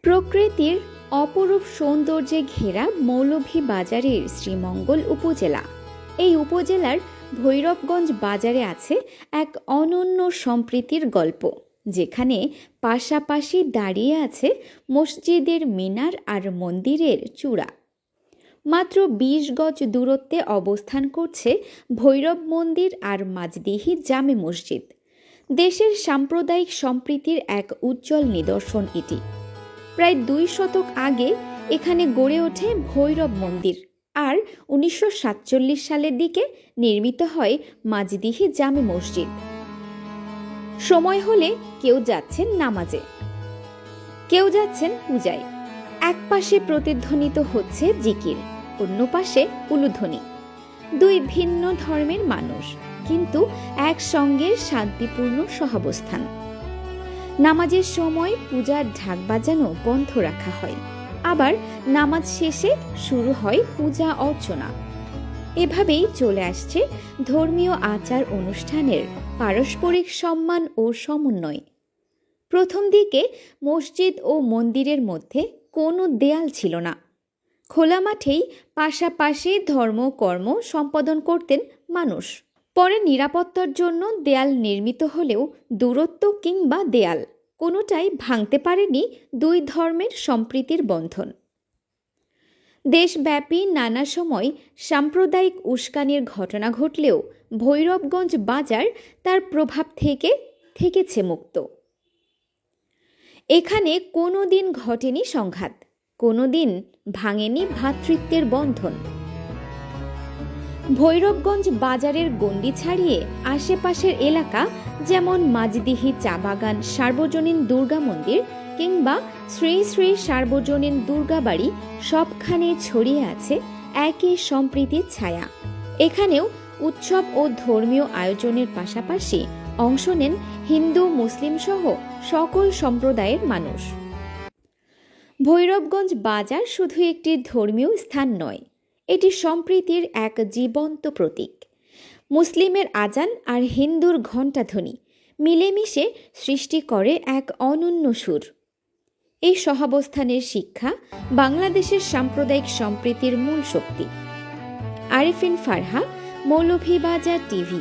প্রকৃতির অপরূপ সৌন্দর্যে ঘেরা মৌলভীবাজারের শ্রীমঙ্গল উপজেলা। এই উপজেলার ভৈরবগঞ্জ বাজারে আছে এক অনন্য সম্প্রীতির গল্প, যেখানে পাশাপাশি দাঁড়িয়ে আছে মসজিদের মিনার আর মন্দিরের চূড়া। মাত্র ২০ গজ দূরত্বে অবস্থান করছে ভৈরব মন্দির আর মাঝদিহি জামে মসজিদ। দেশের সাম্প্রদায়িক সম্প্রীতির এক উজ্জ্বল নিদর্শন এটি। প্রায় ২ শতক আগে এখানে গড়ে ওঠে ভৈরব মন্দির, আর ১৯৪৭ সালের দিকে নির্মিত হয় মাঝদিহি জামে মসজিদ। সময় হলে কেউ যাচ্ছেন নামাজে, কেউ যাচ্ছেন পূজায়। এক পাশে প্রতিধ্বনিত হচ্ছে জিকির, অন্য পাশে উলুধ্বনি। দুই ভিন্ন ধর্মের মানুষ, কিন্তু একসঙ্গে শান্তিপূর্ণ সহাবস্থান। নামাজের সময় পূজার ঢাক বাজানো বন্ধ রাখা হয়, আবার নামাজ শেষে শুরু হয় পূজা অর্চনা। এভাবেই চলে আসছে ধর্মীয় আচার অনুষ্ঠানের পারস্পরিক সম্মান ও সমন্বয়। প্রথম দিকে মসজিদ ও মন্দিরের মধ্যে কোনো দেয়াল ছিল না। খোলা মাঠেই পাশাপাশি ধর্মকর্ম সম্পাদন করতেন মানুষ। পরে নিরাপত্তার জন্য দেয়াল নির্মিত হলেও দূরত্ব কিংবা দেয়াল কোনোটাই ভাঙতে পারেনি দুই ধর্মের সম্প্রীতির বন্ধন। দেশব্যাপী নানা সময় সাম্প্রদায়িক উস্কানির ঘটনা ঘটলেও ভৈরবগঞ্জ বাজার তার প্রভাব থেকে থেকেছে মুক্ত। এখানে কোনো দিন ঘটেনি সংঘাত, কোনো দিন ভাঙেনি ভ্রাতৃত্বের বন্ধন। ভৈরবগঞ্জ বাজারের গণ্ডি ছাড়িয়ে আশেপাশের এলাকা যেমন মাঝদিহি চা বাগান, সার্বজনীন দুর্গা মন্দির কিংবা শ্রী শ্রী সার্বজনীন দুর্গাবাড়ি, সবখানে ছড়িয়ে আছে একই সম্প্রীতির ছায়া। এখানেও উৎসব ও ধর্মীয় আয়োজনের পাশাপাশি অংশ নেন হিন্দু, মুসলিম সহ সকল সম্প্রদায়ের মানুষ। ভৈরবগঞ্জ বাজার শুধু একটি ধর্মীয় স্থান নয়, এটি সম্প্রীতির এক জীবন্ত প্রতীক। মুসলিমের আজান আর হিন্দুর ঘণ্টাধ্বনি মিলেমিশে সৃষ্টি করে এক অনন্য সুর। এই সহাবস্থানের শিক্ষা বাংলাদেশের সাম্প্রদায়িক সম্প্রীতির মূল শক্তি। আরিফিন ফারহা, মৌলভীবাজার টিভি।